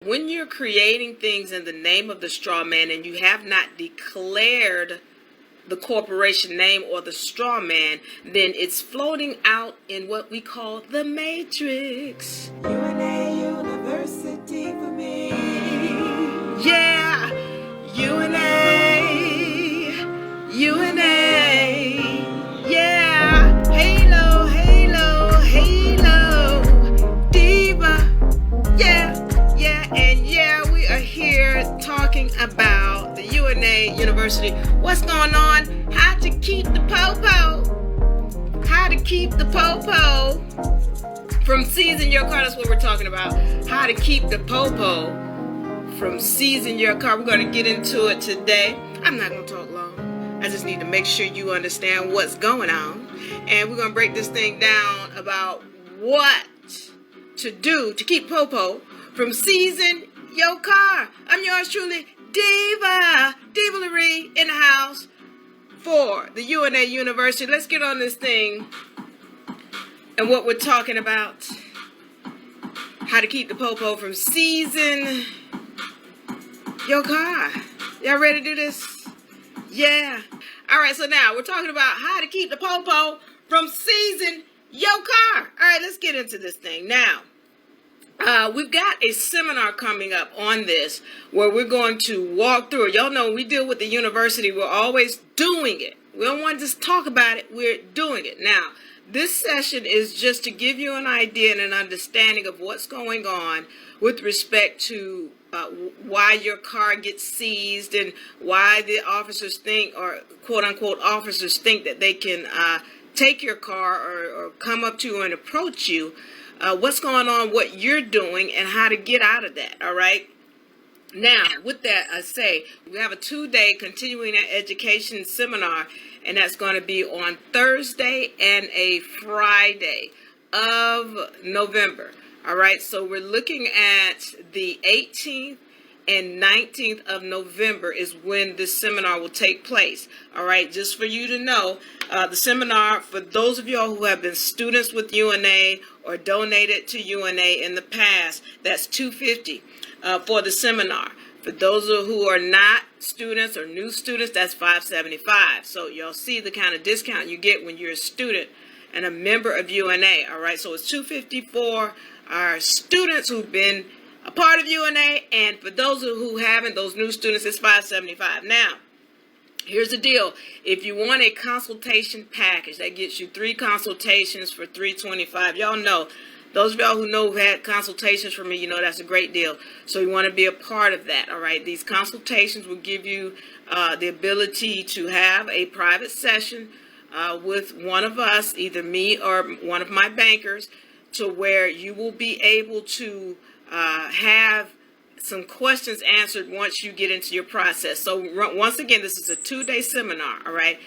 When you're creating things in the name of the straw man and you have not declared the corporation name or the straw man, then it's floating out in what we call the matrix. UNA University for me. Yeah, UNA, yeah, halo, halo, halo, diva, yeah, and yeah, we are here talking about the UNA University. What's going on? How to keep the popo. How to keep the popo from seizing your car. That's what we're talking about. How to keep the popo from seizing your car. We're going to get into it today. I'm not going to talk long. I just need to make sure you understand what's going on. And we're going to break this thing down about what to do to keep popo from seizing your car. I'm yours truly, Diva Laree, in the house for the UNA University. Let's get on this thing and what we're talking about. How to keep the popo from seizing your car. Y'all ready to do this? Yeah. All right, so now we're talking about how to keep the popo from seizing your car. All right, let's get into this thing. Now, we've got a seminar coming up on this where we're going to walk through it. Y'all know when we deal with the university, we're always doing it. We don't want to just talk about it, we're doing it. Now, this session is just to give you an idea and an understanding of what's going on with respect to why your car gets seized and why the officers think, or quote unquote officers think, that they can take your car or come up to you and approach you. What's going on, what you're doing, and how to get out of that. All right. Now, with that, I say we have a 2-day continuing education seminar, and that's going to be on Thursday and a Friday of November. All right, so we're looking at the 18th and 19th of November is when this seminar will take place. All right, just for you to know, the seminar, for those of y'all who have been students with UNA or donated to UNA in the past, that's $250 for the seminar. For those who are not students or new students, that's $575. So y'all see the kind of discount you get when you're a student and a member of UNA. All right, so it's $250 for our students who've been a part of UNA, and for those who haven't, those new students, it's $575. Now, here's the deal. If you want a consultation package, that gets you 3 consultations for $325. Y'all know, those of y'all who know who've had consultations from me, you know that's a great deal. So you want to be a part of that, all right? These consultations will give you the ability to have a private session with one of us, either me or one of my bankers, to where you will be able to have some questions answered once you get into your process. So once again, this is a 2-day seminar, all right?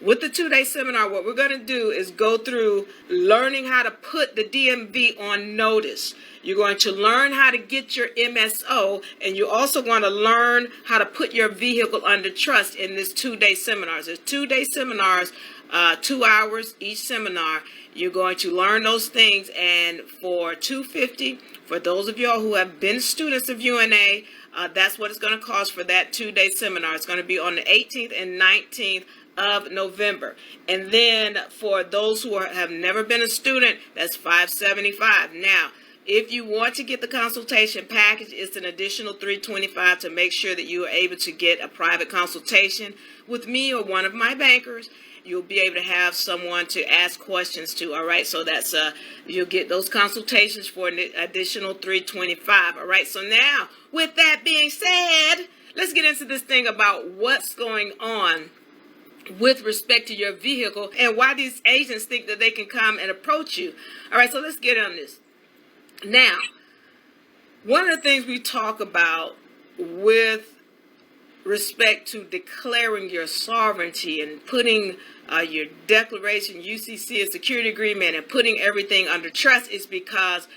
With the 2-day seminar, what we're going to do is go through learning how to put the DMV on notice. You're going to learn how to get your MSO, and you're also going to learn how to put your vehicle under trust in this 2-day seminar. There's 2-day seminars, 2 hours each seminar. You're going to learn those things, and for $250, for those of y'all who have been students of UNA, that's what it's going to cost for that 2-day seminar. It's going to be on the 18th and 19th of November. And then for those who have never been a student, that's $575. Now, if you want to get the consultation package, it's an additional $325 to make sure that you are able to get a private consultation with me or one of my bankers. You'll be able to have someone to ask questions to. All right, so that's you'll get those consultations for an additional $325. All right, so now with that being said, let's get into this thing about what's going on with respect to your vehicle and why these agents think that they can come and approach you. All right, so let's get on this. Now, one of the things we talk about with respect to declaring your sovereignty and putting your declaration, UCC, and security agreement, and putting everything under trust is because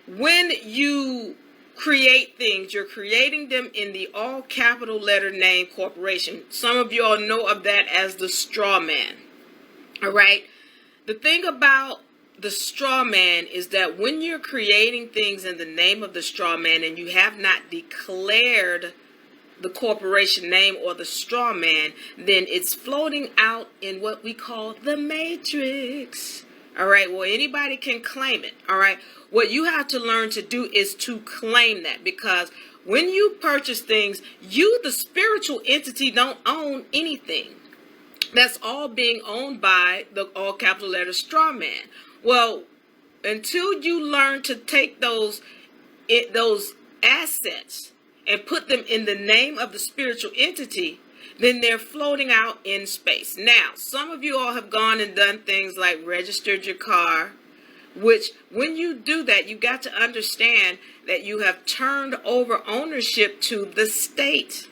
when you create things, you're creating them in the all capital letter name corporation. Some of you all know of that as the straw man. All right. The thing about the straw man is that when you're creating things in the name of the straw man and you have not declared the corporation name or the straw man, then it's floating out in what we call the matrix. All right. Well, anybody can claim it. All right. What you have to learn to do is to claim that, because when you purchase things, you, the spiritual entity, don't own anything. That's all being owned by the all capital letter straw man. Well, until you learn to take those assets and put them in the name of the spiritual entity, then they're floating out in space. Now, some of you all have gone and done things like registered your car, which when you do that, you got to understand that you have turned over ownership to the state.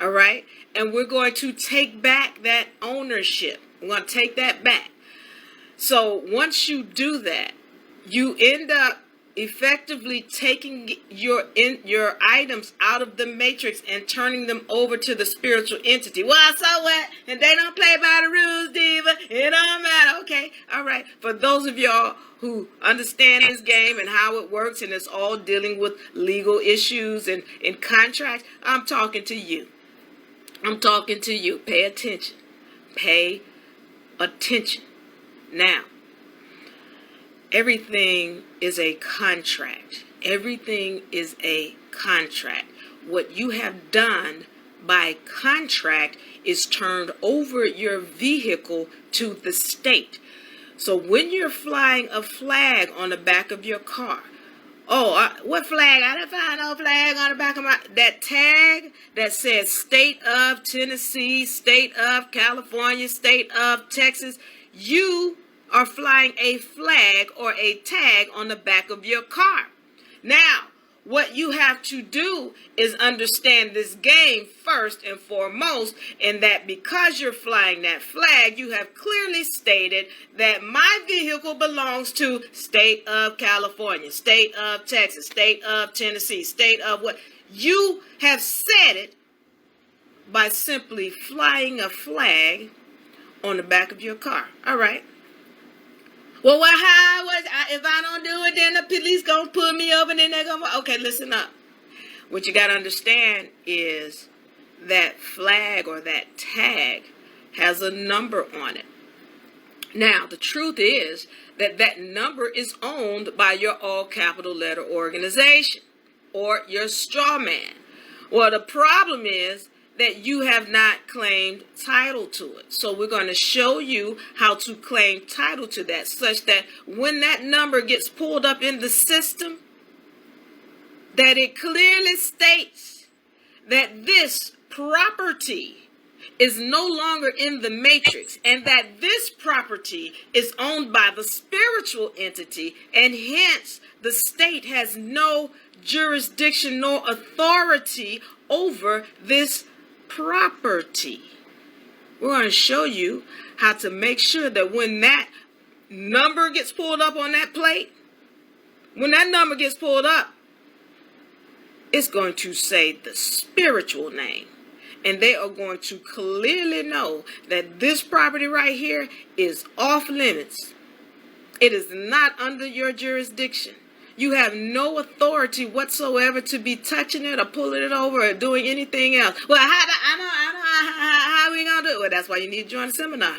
All right. And we're going to take back that ownership. We're going to take that back. So once you do that, you end up effectively taking your items out of the matrix and turning them over to the spiritual entity. Well, so what? And they don't play by the rules, Diva. It don't matter. Okay. All right. For those of y'all who understand this game and how it works, and it's all dealing with legal issues and contracts, I'm talking to you. I'm talking to you. Pay attention. Pay attention. Now, everything is a contract. Everything is a contract. What you have done by contract is turned over your vehicle to the state. So when you're flying a flag on the back of your car, what flag? I didn't find no flag on the back of that tag that says state of Tennessee, state of California, state of Texas. You are flying a flag or a tag on the back of your car. Now, what you have to do is understand this game first and foremost, and that because you're flying that flag, you have clearly stated that my vehicle belongs to state of California, state of Texas, state of Tennessee, state of what. You have said it by simply flying a flag on the back of your car. All right. Well, if I don't do it, then the police gonna pull me over and then they're gonna... Okay, listen up. What you gotta understand is that flag or that tag has a number on it. Now, the truth is that that number is owned by your all capital letter organization or your straw man. Well, the problem is that you have not claimed title to it. So we're going to show you how to claim title to that, such that when that number gets pulled up in the system, that it clearly states that this property is no longer in the matrix, and that this property is owned by the spiritual entity, and hence the state has no jurisdiction nor authority over this property. We're going to show you how to make sure that when that number gets pulled up on that plate, when that number gets pulled up, it's going to say the spiritual name. And they are going to clearly know that this property right here is off limits. It is not under your jurisdiction. You have no authority whatsoever to be touching it or pulling it over or doing anything else. Well, how are we going to do it? Well, that's why you need to join the seminar.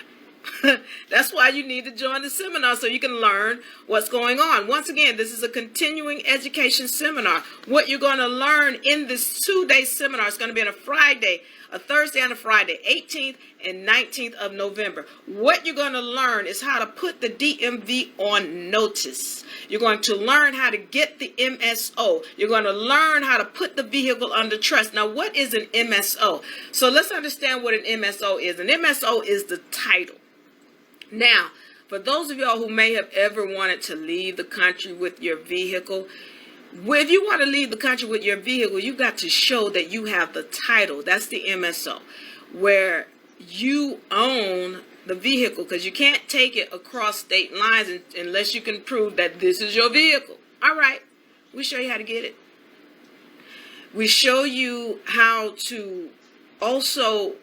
That's why you need to join the seminar, so you can learn what's going on. Once again, this is a continuing education seminar. What you're going to learn in this 2-day seminar is going to be on a Friday, a Thursday and a Friday, 18th and 19th of November. What you're going to learn is how to put the DMV on notice. You're going to learn how to get the MSO. You're going to learn how to put the vehicle under trust. Now, what is an MSO? So let's understand what an MSO is. An MSO is the title. Now, for those of y'all who may have ever wanted to leave the country with your vehicle, if you want to leave the country with your vehicle, you got to show that you have the title. That's the MSO, where you own the vehicle, because you can't take it across state lines unless you can prove that this is your vehicle. All right, we show you how to get it. We show you how to also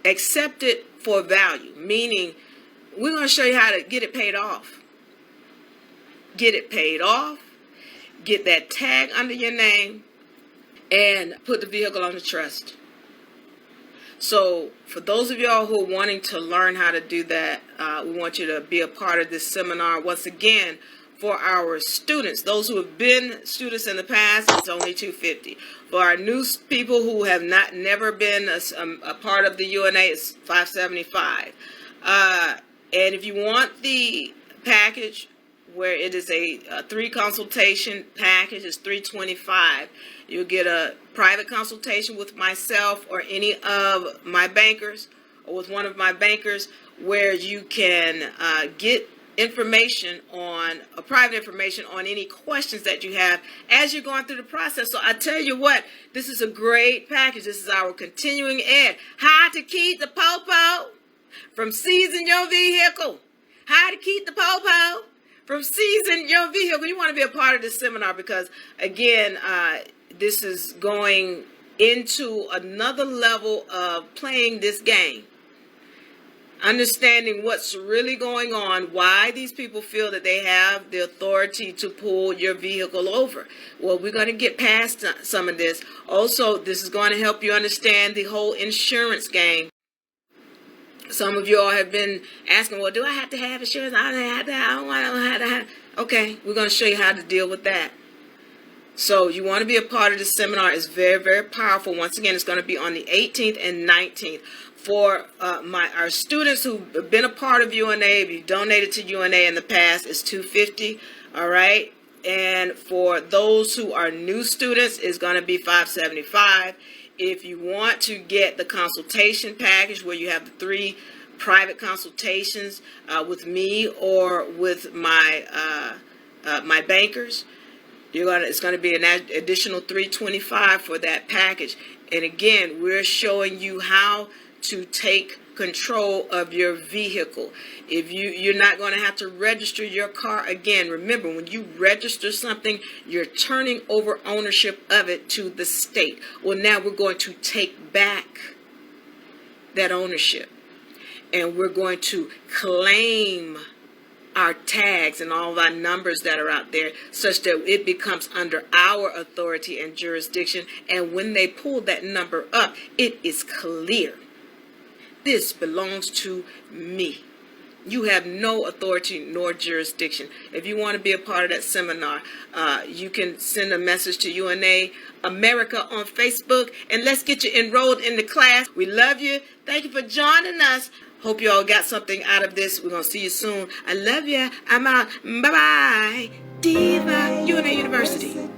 accept it for value, meaning we're going to show you how to get it paid off. get it paid off, get that tag under your name, and put the vehicle on the trust. So for those of y'all who are wanting to learn how to do that, we want you to be a part of this seminar. Once again, for our students, those who have been students in the past, it's only $250. For our new people who have never been a part of the UNA, it's $575. And if you want the package where it is a 3 consultation package, it's $325. You'll get a private consultation with myself or any of my bankers, or with one of my bankers, where you can get information on private information on any questions that you have as you're going through the process. So I tell you what, this is a great package. This is our continuing ed. How to keep the popo from seizing your vehicle. How to keep the popo from seizing your vehicle. You want to be a part of this seminar because, again, this is going into another level of playing this game. Understanding what's really going on, why these people feel that they have the authority to pull your vehicle over. Well, we're going to get past some of this. Also, this is going to help you understand the whole insurance game. Some of you all have been asking, well, do I have to have insurance? I don't have to. I don't want to have. Okay, we're going to show you how to deal with that. So you want to be a part of this seminar. It's very, very powerful. Once again, it's going to be on the 18th and 19th. For our students who've been a part of UNA, if you donated to UNA in the past, it's $250. All right. And for those who are new students, it's going to be $575. If you want to get the consultation package where you have the 3 private consultations with me or with my my bankers, it's going to be an additional $325 for that package. And again, we're showing you how to take control of your vehicle. If you're not going to have to register your car again. Remember, when you register something, you're turning over ownership of it to the state. Well, now we're going to take back that ownership, and we're going to claim our tags and all of our numbers that are out there such that it becomes under our authority and jurisdiction. And when they pull that number up, it is clear. This belongs to me. You have no authority nor jurisdiction. If you want to be a part of that seminar, you can send a message to UNA America on Facebook, and let's get you enrolled in the class. We love you. Thank you for joining us. Hope you all got something out of this. We're going to see you soon. I love you. I'm out. Bye-bye. Diva, UNA University.